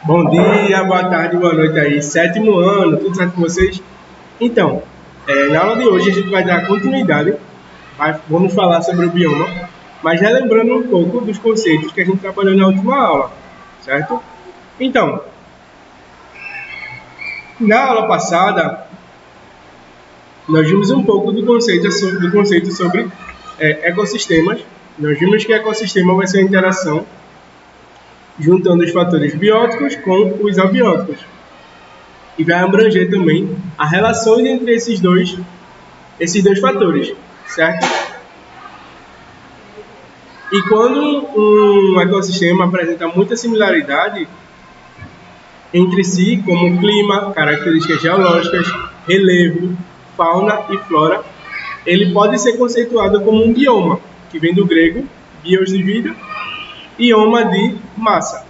Bom dia, boa tarde, boa noite aí. Sétimo ano, tudo certo com vocês? Então, na aula de hoje a gente vai dar continuidade, vamos falar sobre o bioma, mas relembrando um pouco dos conceitos que a gente trabalhou na última aula, certo? Então, na aula passada, nós vimos um pouco do conceito sobre ecossistemas. Nós vimos que ecossistema vai ser a interação juntando os fatores bióticos com os abióticos. E vai abranger também as relações entre esses dois fatores, certo? E quando um ecossistema apresenta muita similaridade entre si, como clima, características geológicas, relevo, fauna e flora, ele pode ser conceituado como um bioma, que vem do grego bios de vida e oma de massa.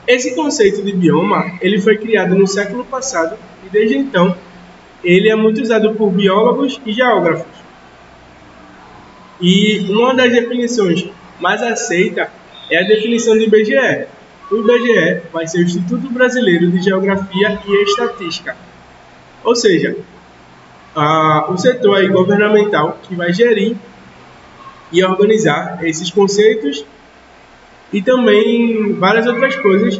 Esse conceito de bioma ele foi criado no século passado e desde então ele é muito usado por biólogos e geógrafos. E uma das definições mais aceita é a definição do IBGE. O IBGE vai ser o Instituto Brasileiro de Geografia e Estatística. Ou seja, o setor aí governamental que vai gerir e organizar esses conceitos e também várias outras coisas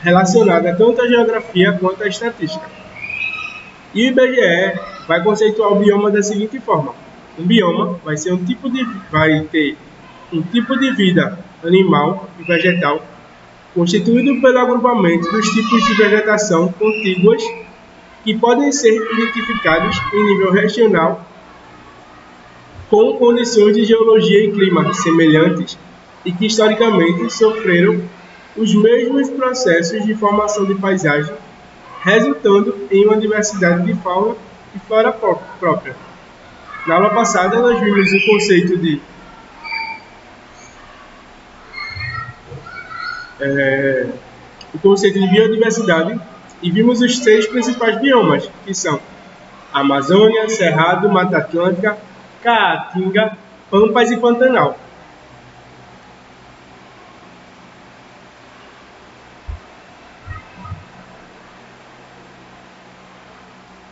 relacionadas tanto à geografia quanto à estatística. E o IBGE vai conceituar o bioma da seguinte forma: um bioma vai ter um tipo de vida animal e vegetal constituído pelo agrupamento dos tipos de vegetação contíguas que podem ser identificados em nível regional com condições de geologia e clima semelhantes e que historicamente sofreram os mesmos processos de formação de paisagem, resultando em uma diversidade de fauna e flora própria. Na aula passada, nós vimos o conceito de biodiversidade e vimos os 6 principais biomas, que são Amazônia, Cerrado, Mata Atlântica, Caatinga, Pampas e Pantanal.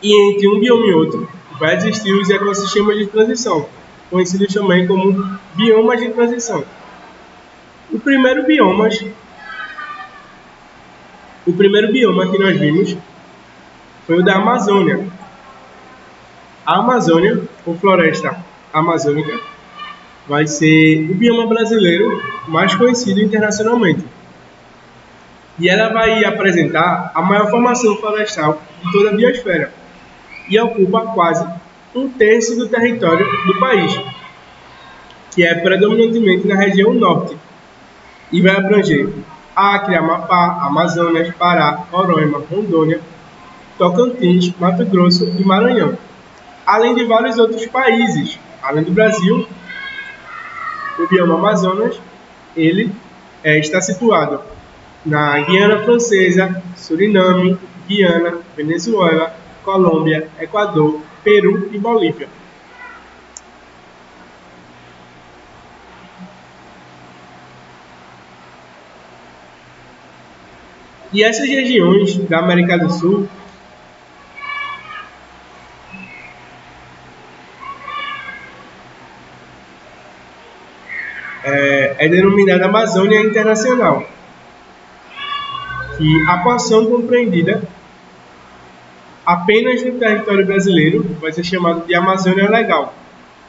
E entre um bioma e outro, vai existir os ecossistemas de transição, conhecidos também como biomas de transição. O primeiro bioma que nós vimos foi o da Amazônia. A Amazônia, ou floresta amazônica, vai ser o bioma brasileiro mais conhecido internacionalmente. E ela vai apresentar a maior formação florestal de toda a biosfera e ocupa quase 1/3 do território do país, que é predominantemente na região norte, e vai abranger Acre, Amapá, Amazonas, Pará, Roraima, Rondônia, Tocantins, Mato Grosso e Maranhão, além de vários outros países. Além do Brasil, o bioma Amazonas ele está situado na Guiana Francesa, Suriname, Guiana, Venezuela, Colômbia, Equador, Peru e Bolívia. E essas regiões da América do Sul é denominada Amazônia Internacional, que a porção compreendida apenas no território brasileiro vai ser chamado de Amazônia Legal,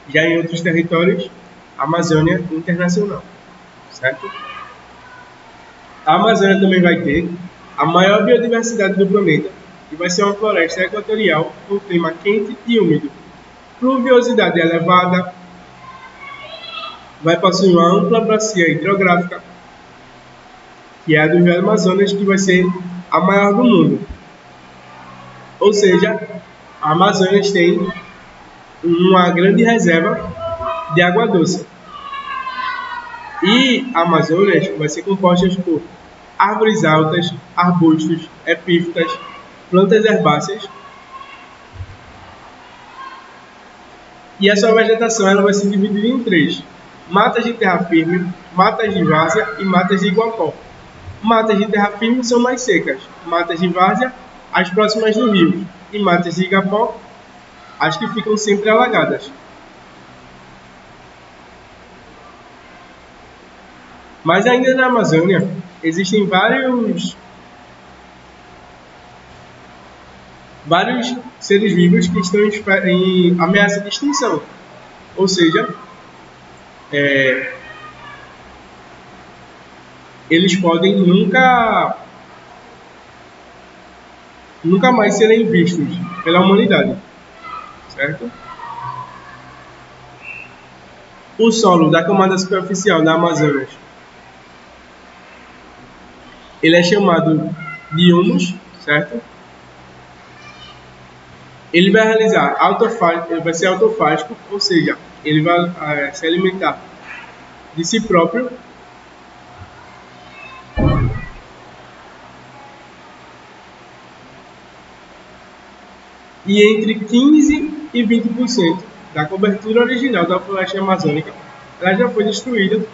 já em outros territórios, Amazônia Internacional, certo? A Amazônia também vai ter a maior biodiversidade do planeta e vai ser uma floresta equatorial com clima quente e úmido, pluviosidade elevada, vai possuir uma ampla bacia hidrográfica, que é a do Rio Amazonas, que vai ser a maior do mundo. Ou seja, a Amazônia tem uma grande reserva de água doce. E a Amazônia vai ser composta por árvores altas, arbustos, epífitas, plantas herbáceas. E a sua vegetação ela vai se dividir em 3: matas de terra firme, matas de várzea e matas de iguapó. Matas de terra firme são mais secas, matas de várzea, as próximas do rio, e matas de igapó, as que ficam sempre alagadas. Mas ainda na Amazônia, existem vários seres vivos que estão em ameaça de extinção. Ou seja, eles podem nunca mais serem vistos pela humanidade, certo? O solo da camada superficial da Amazonas, ele é chamado de humus, certo? Ele vai vai ser autofágico, ou seja, ele vai se alimentar de si próprio. E entre 15% e 20% da cobertura original da floresta amazônica ela já foi destruída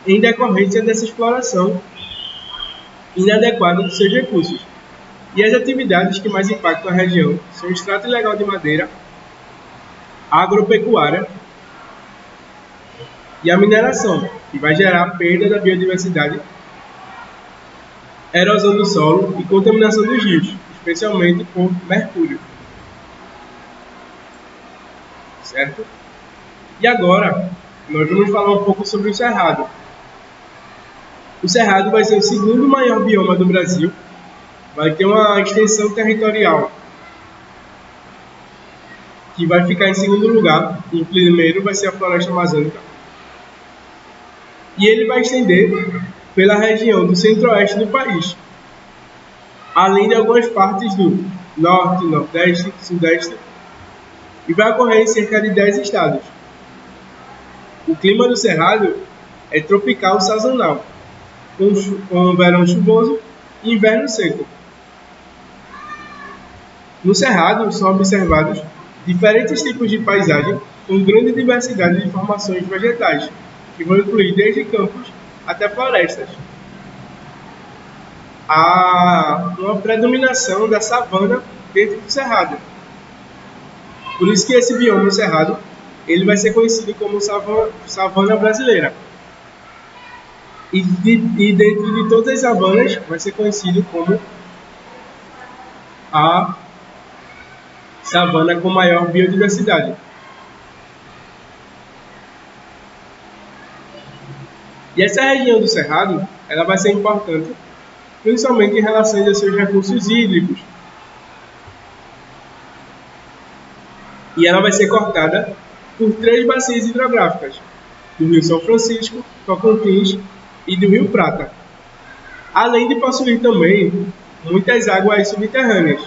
em decorrência dessa exploração inadequada dos seus recursos. E as atividades que mais impactam a região são o extrato ilegal de madeira, a agropecuária e a mineração, que vai gerar perda da biodiversidade, erosão do solo e contaminação dos rios, especialmente por mercúrio. Certo? E agora, nós vamos falar um pouco sobre o Cerrado. O Cerrado vai ser o segundo maior bioma do Brasil, vai ter uma extensão territorial que vai ficar em segundo lugar, em primeiro vai ser a floresta amazônica, e ele vai estender pela região do centro-oeste do país, além de algumas partes do norte, nordeste, sudeste, e vai ocorrer em cerca de 10 estados. O clima do Cerrado é tropical sazonal, com verão chuvoso e inverno seco. No Cerrado são observados diferentes tipos de paisagem com grande diversidade de formações vegetais, que vão incluir desde campos até florestas. Há uma predominação da savana dentro do Cerrado. Por isso que esse bioma do Cerrado ele vai ser conhecido como savana brasileira. E dentro de todas as savanas vai ser conhecido como a savana com maior biodiversidade. E essa região do Cerrado ela vai ser importante, principalmente em relação aos seus recursos hídricos. E ela vai ser cortada por 3 bacias hidrográficas, do Rio São Francisco, Tocantins e do Rio Prata, além de possuir também muitas águas subterrâneas,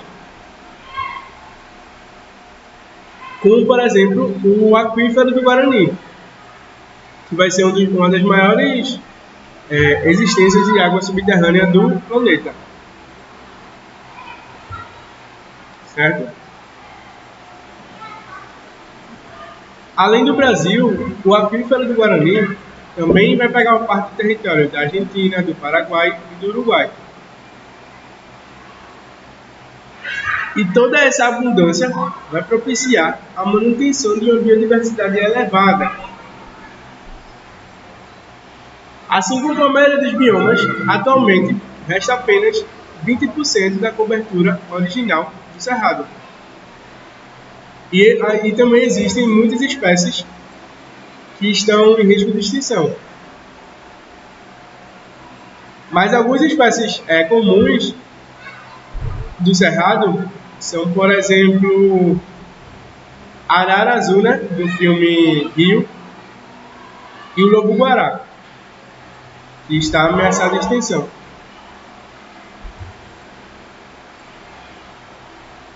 como, por exemplo, o aquífero do Guarani, que vai ser uma das maiores existências de água subterrânea do planeta. Certo? Além do Brasil, o aquífero do Guarani também vai pegar uma parte do território da Argentina, do Paraguai e do Uruguai. E toda essa abundância vai propiciar a manutenção de uma biodiversidade elevada. Assim como a maioria dos biomas, atualmente resta apenas 20% da cobertura original do Cerrado. E também existem muitas espécies que estão em risco de extinção. Mas algumas espécies comuns do Cerrado são, por exemplo, a arara azul, né, do filme Rio, e o lobo-guará, que está ameaçado de extinção.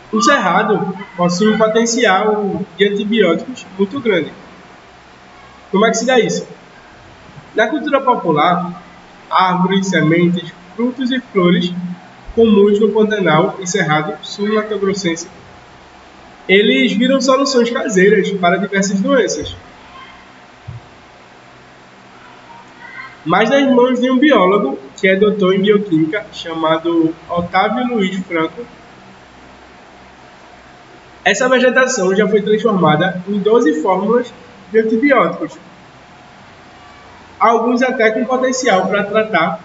O Cerrado possui um potencial de antibióticos muito grande. Como é que se dá isso? Na cultura popular, árvores, sementes, frutos e flores comuns no Pantanal e Cerrado sul-mato-grossense, eles viram soluções caseiras para diversas doenças. mas nas mãos de um biólogo que é doutor em bioquímica, chamado Otávio Luiz Franco. Essa vegetação já foi transformada em 12 fórmulas de antibióticos, alguns até com potencial para tratar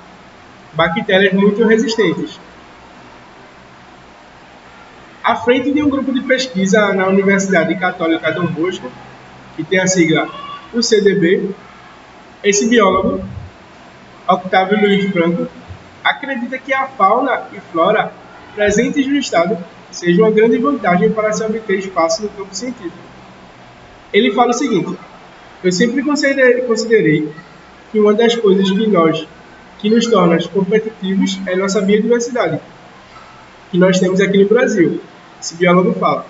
bactérias muito resistentes. À frente de um grupo de pesquisa na Universidade Católica Dom Bosco, que tem a sigla UCDB, esse biólogo, Otávio Luiz Franco, acredita que a fauna e flora presentes no estado sejam uma grande vantagem para se obter espaço no campo científico. Ele fala o seguinte: eu sempre considerei que uma das coisas que nos torna competitivos é nossa biodiversidade, que nós temos aqui no Brasil. Esse biólogo fala.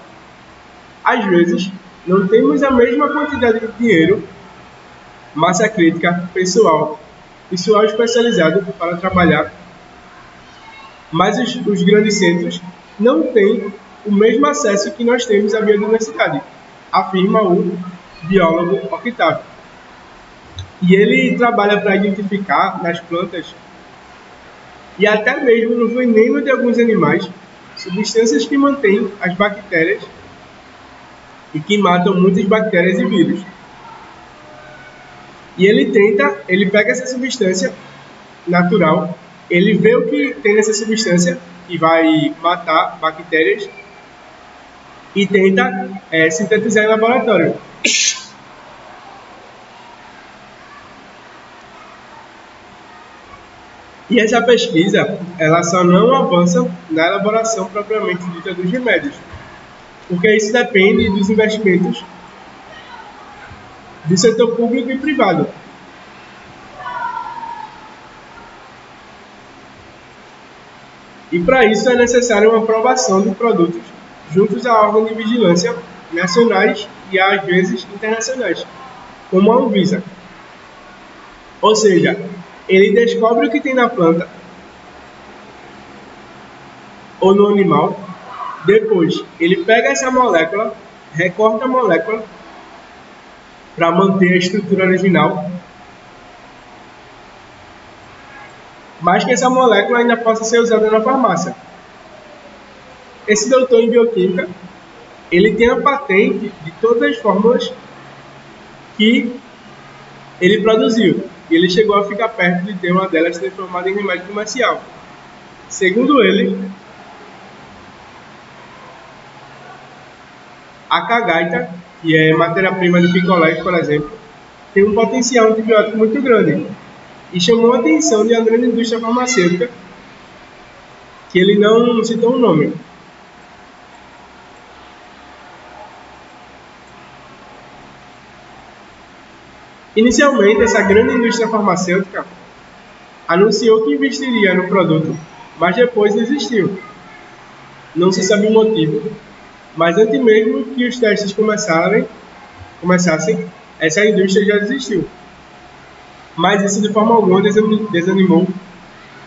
Às vezes, não temos a mesma quantidade de dinheiro, massa crítica, pessoal especializado para trabalhar, mas os grandes centros não têm o mesmo acesso que nós temos à biodiversidade, afirma o biólogo Octávio. E ele trabalha para identificar nas plantas e até mesmo no veneno de alguns animais substâncias que mantêm as bactérias e que matam muitas bactérias e vírus. E ele pega essa substância natural, ele vê o que tem nessa substância que vai matar bactérias e tenta sintetizar em laboratório. E essa pesquisa, ela só não avança na elaboração propriamente dita dos remédios, porque isso depende dos investimentos do setor público e privado. E para isso é necessária uma aprovação de produtos juntos a órgãos de vigilância nacionais e às vezes internacionais, como a Anvisa. Ou seja, ele descobre o que tem na planta ou no animal, depois ele pega essa molécula, recorta a molécula para manter a estrutura original, mas que essa molécula ainda possa ser usada na farmácia. Esse doutor em bioquímica, ele tem a patente de todas as fórmulas que ele produziu. E ele chegou a ficar perto de ter uma delas transformada em remédio comercial. Segundo ele, a cagaita, que é matéria-prima de picolé, por exemplo, tem um potencial antibiótico muito grande. E chamou a atenção de uma grande indústria farmacêutica, que ele não citou o nome. Inicialmente, essa grande indústria farmacêutica anunciou que investiria no produto, mas depois desistiu. Não se sabe o motivo, mas antes mesmo que os testes começassem, essa indústria já desistiu. Mas isso de forma alguma desanimou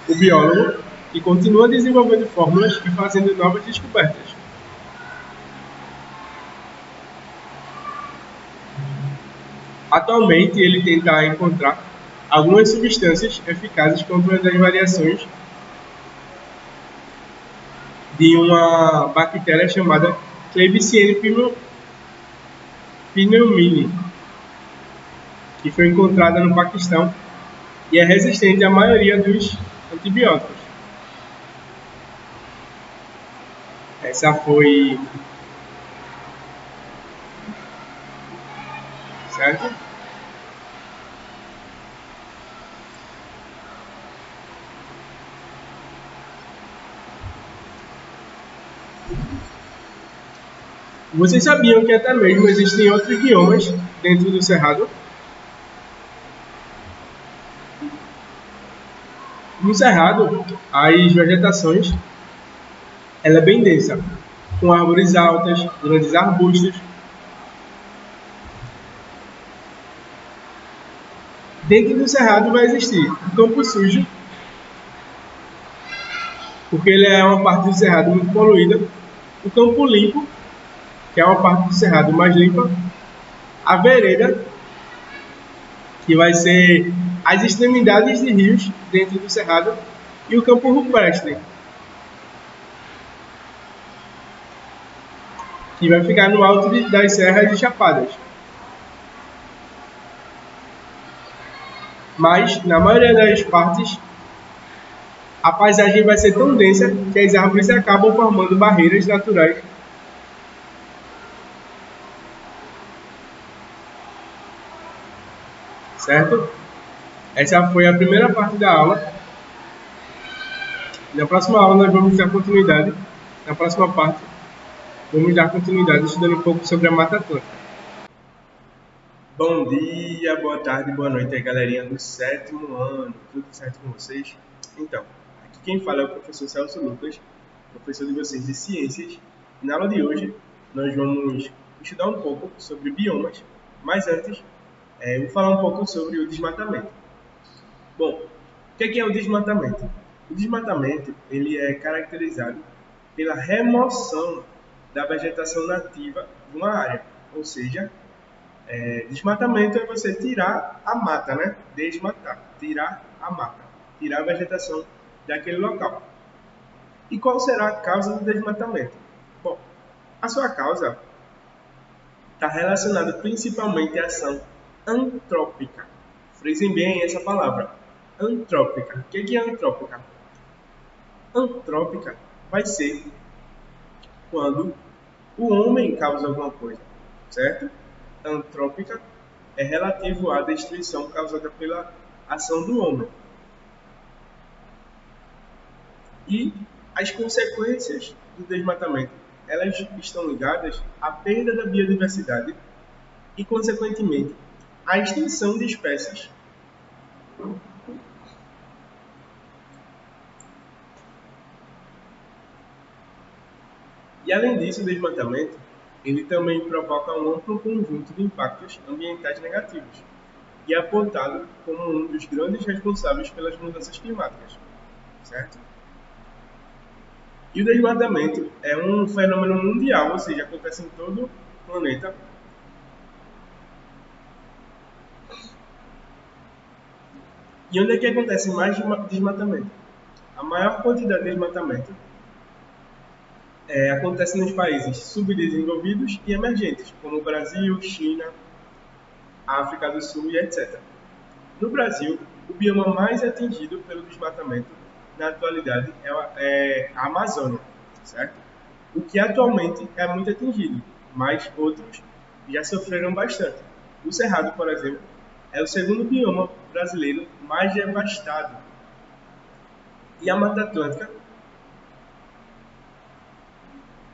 o biólogo e continua desenvolvendo fórmulas e fazendo novas descobertas. Atualmente, ele tenta encontrar algumas substâncias eficazes contra as variações de uma bactéria chamada Klebsiella pneumoniae, que foi encontrada no Paquistão e é resistente à maioria dos antibióticos. Essa foi... certo? Vocês sabiam que até mesmo existem outros biomas dentro do Cerrado? No Cerrado, as vegetações ela é bem densa, com árvores altas, grandes arbustos. Dentro do Cerrado vai existir o campo sujo, porque ele é uma parte do Cerrado muito poluída, o campo limpo, que é uma parte do Cerrado mais limpa, a vereda, que vai ser as extremidades de rios dentro do cerrado e o campo rupestre, que vai ficar no alto das serras e chapadas. Mas, na maioria das partes, a paisagem vai ser tão densa que as árvores acabam formando barreiras naturais. Certo? Essa foi a primeira parte da aula. Na próxima aula nós vamos dar continuidade. Na próxima parte, vamos dar continuidade estudando um pouco sobre a Mata Atlântica. Bom dia, boa tarde, boa noite, galerinha do 7º ano. Tudo certo com vocês? Então, aqui quem fala é o professor Celso Lucas, professor de vocês de Ciências. E na aula de hoje, nós vamos estudar um pouco sobre biomas, mas antes, vou falar um pouco sobre o desmatamento. Bom, o que é o desmatamento? O desmatamento ele é caracterizado pela remoção da vegetação nativa de uma área, ou seja, desmatamento é você tirar a mata, né? Desmatar, tirar a mata, tirar a vegetação daquele local. E qual será a causa do desmatamento? Bom, a sua causa está relacionada principalmente à ação antrópica. Frisem bem essa palavra, antrópica. O que é antrópica? Antrópica vai ser quando o homem causa alguma coisa, certo? Antrópica é relativo à destruição causada pela ação do homem. E as consequências do desmatamento, elas estão ligadas à perda da biodiversidade e, consequentemente, à extinção de espécies. E, além disso, o desmatamento ele também provoca um amplo conjunto de impactos ambientais negativos e é apontado como um dos grandes responsáveis pelas mudanças climáticas, certo? E o desmatamento é um fenômeno mundial, ou seja, acontece em todo o planeta. E onde é que acontece mais desmatamento? A maior quantidade de desmatamento acontece nos países subdesenvolvidos e emergentes, como Brasil, China, África do Sul e etc. No Brasil, o bioma mais atingido pelo desmatamento na atualidade é a Amazônia, certo? O que atualmente é muito atingido, mas outros já sofreram bastante. O Cerrado, por exemplo, é o segundo bioma brasileiro mais devastado. E a Mata Atlântica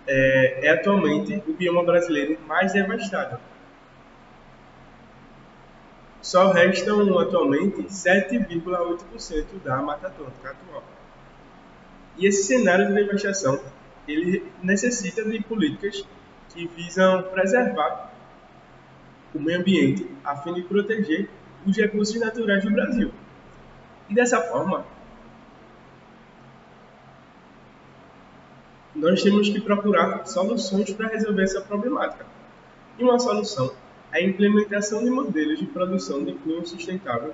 é atualmente o bioma brasileiro mais devastado. Só restam atualmente 7,8% da Mata Atlântica atual. E esse cenário de devastação ele necessita de políticas que visam preservar o meio ambiente a fim de proteger os recursos naturais do Brasil. E dessa forma, nós temos que procurar soluções para resolver essa problemática. E uma solução é a implementação de modelos de produção de cunho sustentável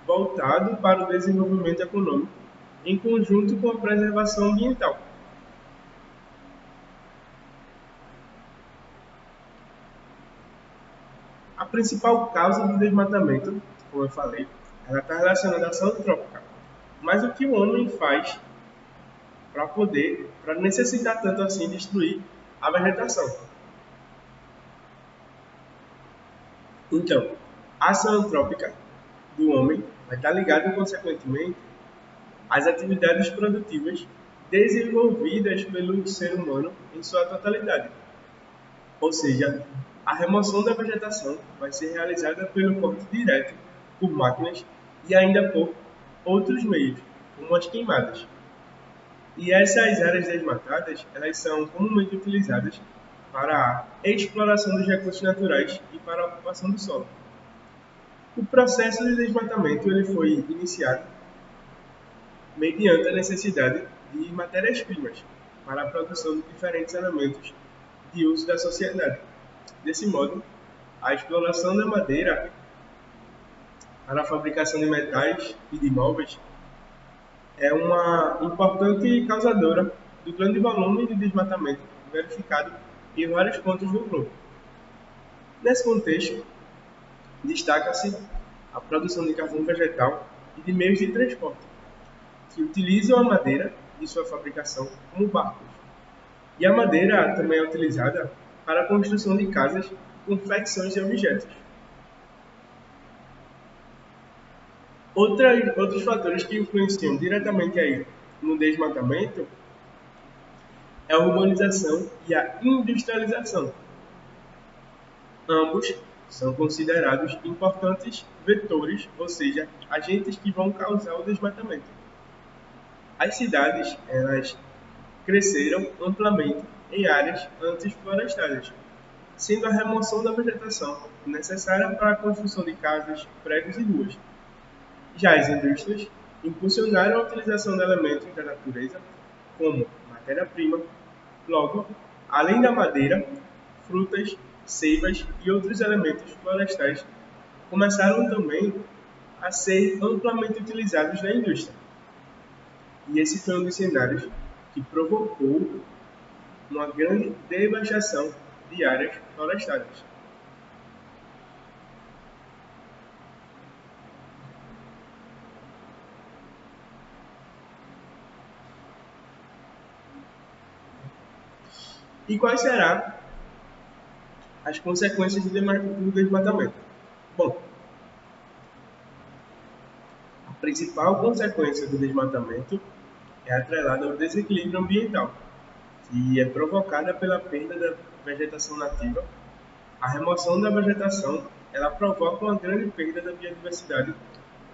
voltado para o desenvolvimento econômico em conjunto com a preservação ambiental. A principal causa do desmatamento, como eu falei, ela está relacionada à ação antrópica. Mas o que o homem faz para necessitar tanto assim destruir a vegetação? Então, a ação antrópica do homem vai estar ligada, consequentemente, às atividades produtivas desenvolvidas pelo ser humano em sua totalidade. Ou seja, a remoção da vegetação vai ser realizada pelo corte direto, por máquinas e ainda por outros meios, como as queimadas. E essas áreas desmatadas, elas são comumente utilizadas para a exploração dos recursos naturais e para a ocupação do solo. O processo de desmatamento ele foi iniciado mediante a necessidade de matérias-primas para a produção de diferentes elementos de uso da sociedade. Desse modo, a exploração da madeira para a fabricação de metais e de móveis, é uma importante causadora do grande volume de desmatamento verificado em vários pontos do globo. Nesse contexto, destaca-se a produção de carvão vegetal e de meios de transporte, que utilizam a madeira de sua fabricação como barcos. E a madeira também é utilizada para a construção de casas e confecções de objetos. Outros fatores que influenciam diretamente aí no desmatamento é a urbanização e a industrialização. Ambos são considerados importantes vetores, ou seja, agentes que vão causar o desmatamento. As cidades, elas cresceram amplamente em áreas antes florestais, sendo a remoção da vegetação necessária para a construção de casas, prédios e ruas. Já as indústrias impulsionaram a utilização de elementos da natureza como matéria-prima. Logo, além da madeira, frutas, seivas e outros elementos florestais começaram também a ser amplamente utilizados na indústria. E esse foi um dos cenários que provocou uma grande devastação de áreas florestais. E quais serão as consequências do desmatamento? Bom, a principal consequência do desmatamento é atrelada ao desequilíbrio ambiental, que é provocada pela perda da vegetação nativa. A remoção da vegetação ela provoca uma grande perda da biodiversidade,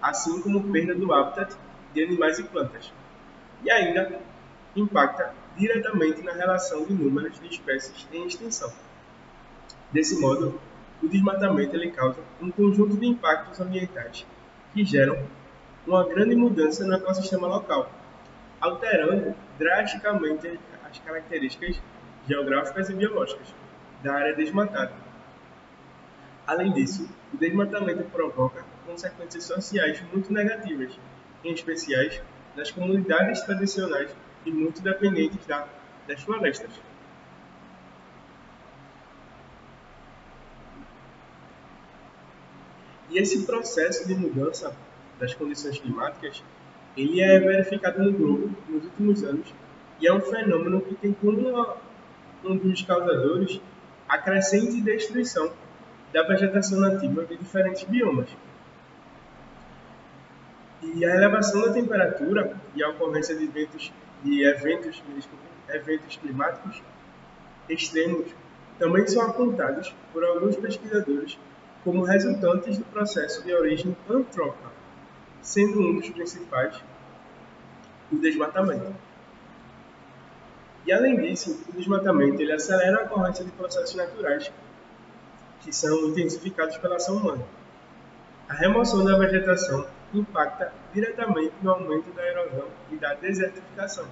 assim como perda do habitat de animais e plantas. E ainda impacta diretamente na relação de números de espécies em extinção. Desse modo, o desmatamento ele causa um conjunto de impactos ambientais que geram uma grande mudança no ecossistema local, alterando drasticamente as características geográficas e biológicas da área desmatada. Além disso, o desmatamento provoca consequências sociais muito negativas, em especial nas comunidades tradicionais e muito dependentes das florestas. E esse processo de mudança das condições climáticas, ele é verificado no globo nos últimos anos e é um fenômeno que tem como um dos causadores a crescente destruição da vegetação nativa de diferentes biomas. E a elevação da temperatura e a ocorrência eventos climáticos extremos também são apontados por alguns pesquisadores como resultantes do processo de origem antrópica, sendo um dos principais o desmatamento. E além disso, o desmatamento ele acelera a ocorrência de processos naturais que são intensificados pela ação humana. A remoção da vegetação impacta diretamente no aumento da erosão e da desertificação.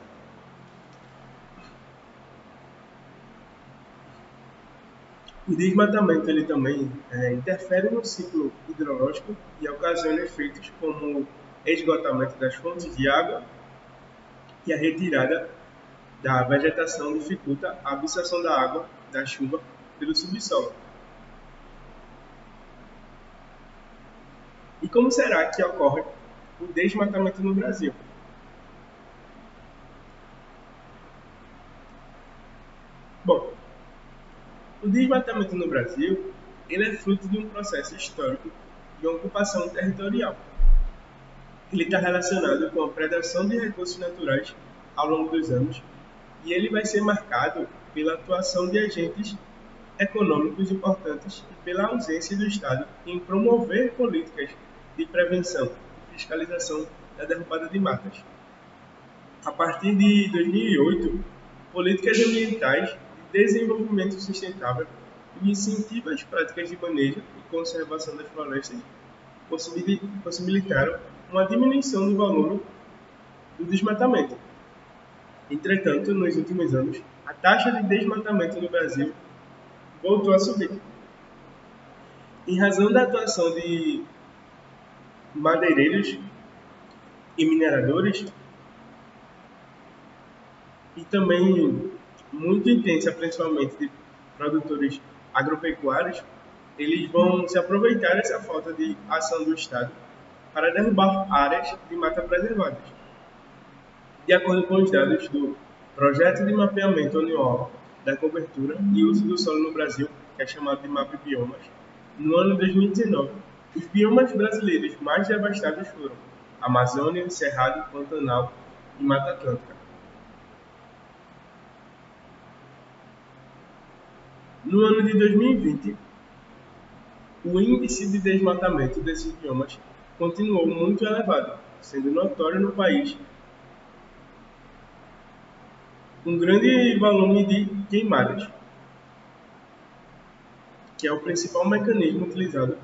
O desmatamento ele também interfere no ciclo hidrológico e ocasiona efeitos como esgotamento das fontes de água e a retirada da vegetação dificulta a absorção da água da chuva pelo subsolo. E como será que ocorre o desmatamento no Brasil? Bom, o desmatamento no Brasil ele é fruto de um processo histórico de ocupação territorial. Ele está relacionado com a predação de recursos naturais ao longo dos anos e ele vai ser marcado pela atuação de agentes econômicos importantes e pela ausência do Estado em promover políticas de prevenção e fiscalização da derrubada de matas. A partir de 2008, políticas ambientais de desenvolvimento sustentável e incentivam as práticas de manejo e conservação das florestas possibilitaram uma diminuição do volume do desmatamento. Entretanto, nos últimos anos, a taxa de desmatamento no Brasil voltou a subir. Em razão da atuação de madeireiros e mineradores, e também muito intensa, principalmente de produtores agropecuários, eles vão se aproveitar dessa falta de ação do Estado para derrubar áreas de mata preservadas. De acordo com os dados do Projeto de Mapeamento Anual da Cobertura e Uso do Solo no Brasil, que é chamado de MapBiomas, no ano 2019, os biomas brasileiros mais devastados foram Amazônia, Cerrado, Pantanal e Mata Atlântica. No ano de 2020, o índice de desmatamento desses biomas continuou muito elevado, sendo notório no país um grande volume de queimadas, que é o principal mecanismo utilizado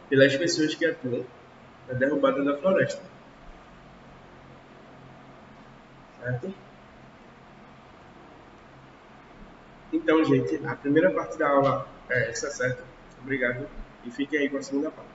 pelas pessoas que atuam na derrubada da floresta. Certo? Então, gente, a primeira parte da aula é essa, certo? Obrigado. E fiquem aí com a segunda parte.